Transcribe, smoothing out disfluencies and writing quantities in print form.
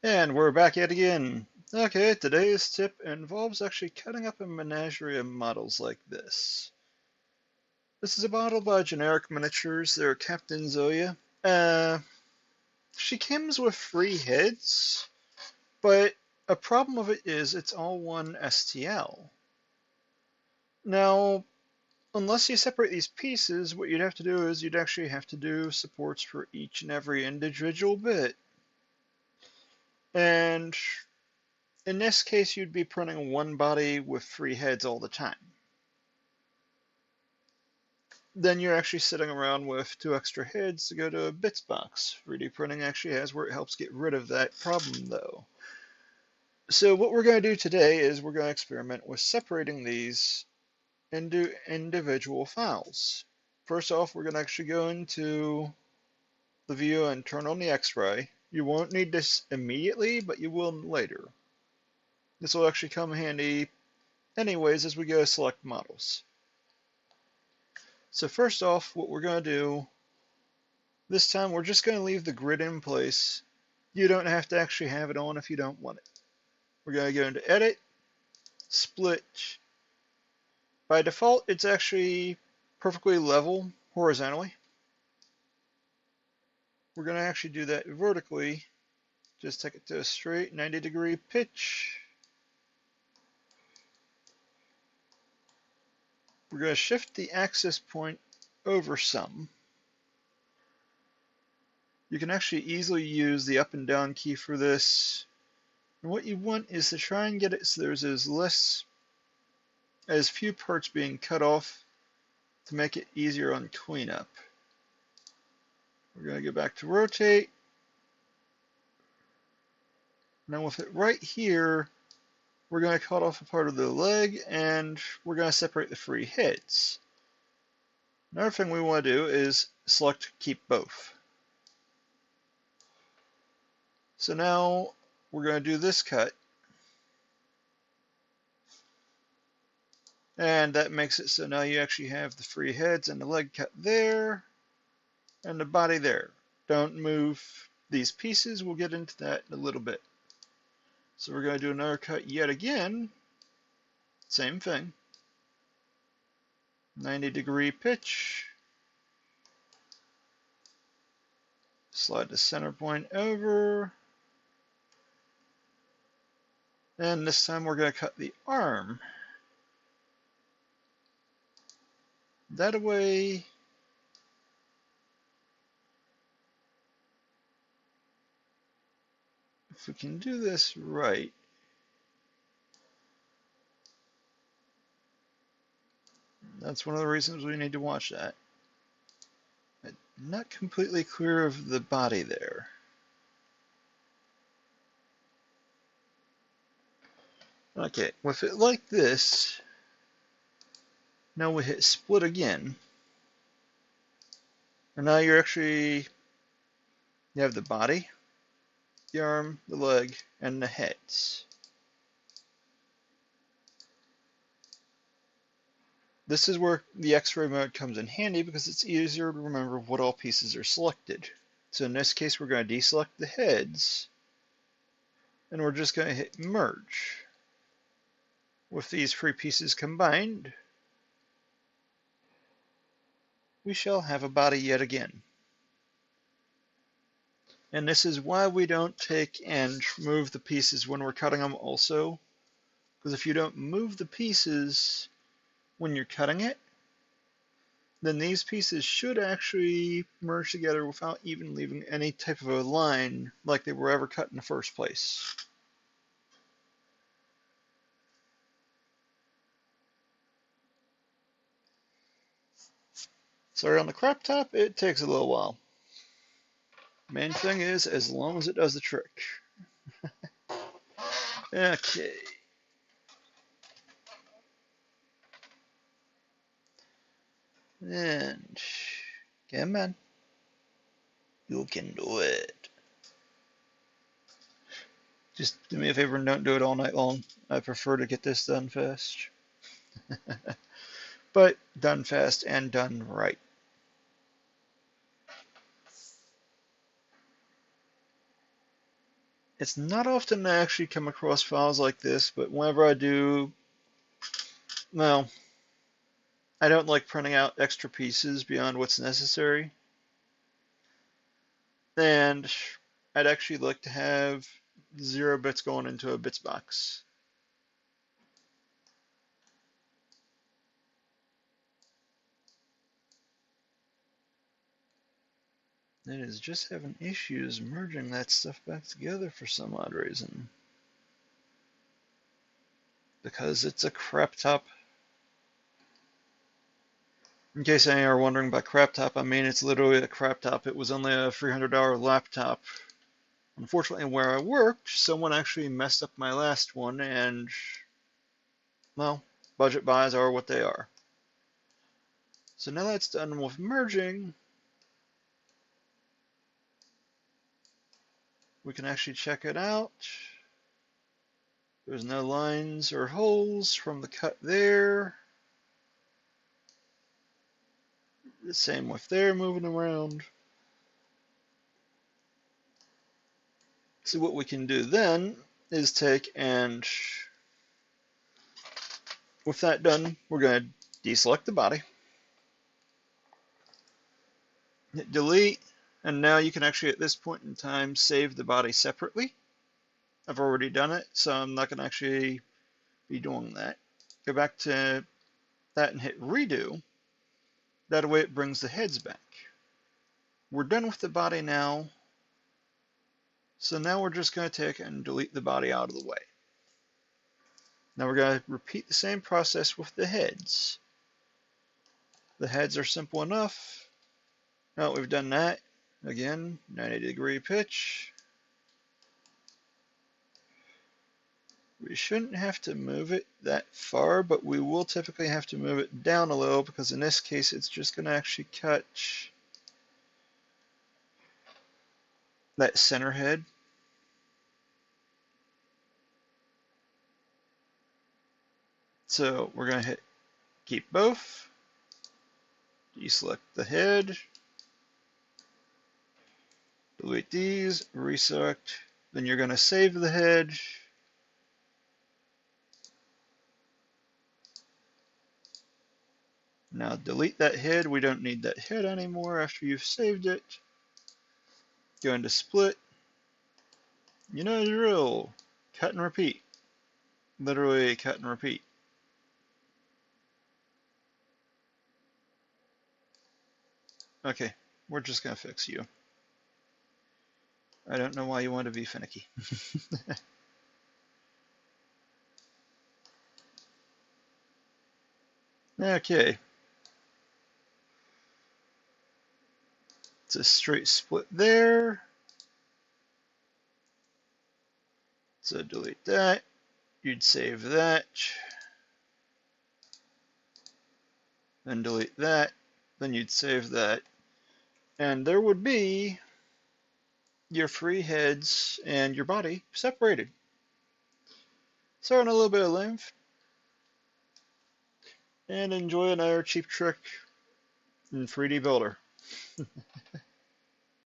And we're back yet again. Okay, today's tip involves actually cutting up a menagerie of models like this. This is a model by Generic Miniatures. They're Captain Zoya. Uh, she comes with 3 heads, but a problem of it is it's all one STL. Now, unless you separate these pieces, what you'd have to do is you'd actually have to do supports for each and every individual bit. And in this case, you'd be printing one body with 3 heads all the time. Then you're actually sitting around with 2 extra heads to go to a bits box. 3D printing actually has where it helps get rid of that problem though. So what we're going to do today is we're going to experiment with separating these into individual files. First off, we're going to actually go into the view and turn on the X-ray. You won't need this immediately, but you will later. This will actually come handy anyways as we go select models. So first off, what we're going to do, this time we're just going to leave the grid in place. You don't have to actually have it on if you don't want it. We're going to go into Edit, Split. By default, it's actually perfectly level horizontally. We're going to actually do that vertically. Just take it to a straight 90-degree pitch. We're going to shift the axis point over some. You can actually easily use the up and down key for this. And what you want is to try and get it so there's as few parts being cut off to make it easier on cleanup. We're going to go back to rotate. Now with it right here, we're going to cut off a part of the leg and we're going to separate the 3 heads. Another thing we want to do is select keep both. So now we're going to do this cut. And that makes it so now you actually have the 3 heads and the leg cut there and the body there. Don't move these pieces. We'll get into that in a little bit. So we're going to do another cut yet again. Same thing. 90-degree pitch. Slide the center point over. And this time we're going to cut the arm. That way, if we can do this right, that's one of the reasons we need to watch that. I'm not completely clear of the body there. Okay, with it like this, now we hit split again. And now you have the body, the arm, the leg, and the heads. This is where the X-ray mode comes in handy because it's easier to remember what all pieces are selected. So in this case, we're going to deselect the heads, and we're just going to hit merge. With these 3 pieces combined, we shall have a body yet again. And this is why we don't take and move the pieces when we're cutting them also, because if you don't move the pieces when you're cutting it, then these pieces should actually merge together without even leaving any type of a line like they were ever cut in the first place. Sorry, on the crop top, it takes a little while. Main thing is, as long as it does the trick. Okay. And come on. You can do it. Just do me a favor and don't do it all night long. I prefer to get this done fast. But done fast and done right. It's not often I actually come across files like this, but whenever I do, well, I don't like printing out extra pieces beyond what's necessary. And I'd actually like to have 0 bits going into a bits box. It is just having issues merging that stuff back together for some odd reason. Because it's a crap top. In case any are wondering about crap top, I mean it's literally a crap top. It was only a $300 laptop. Unfortunately, where I worked, someone actually messed up my last one, and, well, budget buys are what they are. So now that's done with merging, we can actually check it out. There's no lines or holes from the cut there. The same with there moving around. So what we can do then is take and, with that done, we're going to deselect the body, hit delete, and now you can actually at this point in time save the body separately. I've already done it, so I'm not going to actually be doing that. Go back to that and hit redo. That way it brings the heads back. We're done with the body now, so now we're just going to take and delete the body out of the way. Now we're going to repeat the same process with the heads. The heads are simple enough. Now that we've done that, again, 90-degree pitch. We shouldn't have to move it that far, but we will typically have to move it down a little because in this case it's just going to actually cut that center head. So we're going to hit keep both, deselect the head, delete these, reselect, then you're going to save the head. Now delete that head. We don't need that head anymore after you've saved it. Go into split. You know the drill. Cut and repeat. Literally cut and repeat. Okay, we're just going to fix you. I don't know why you want to be finicky. Okay. It's a straight split there. So delete that. You'd save that. Then delete that. Then you'd save that. And there would be your three heads and your body separated. So on a little bit of length. And enjoy another cheap trick in 3D Builder.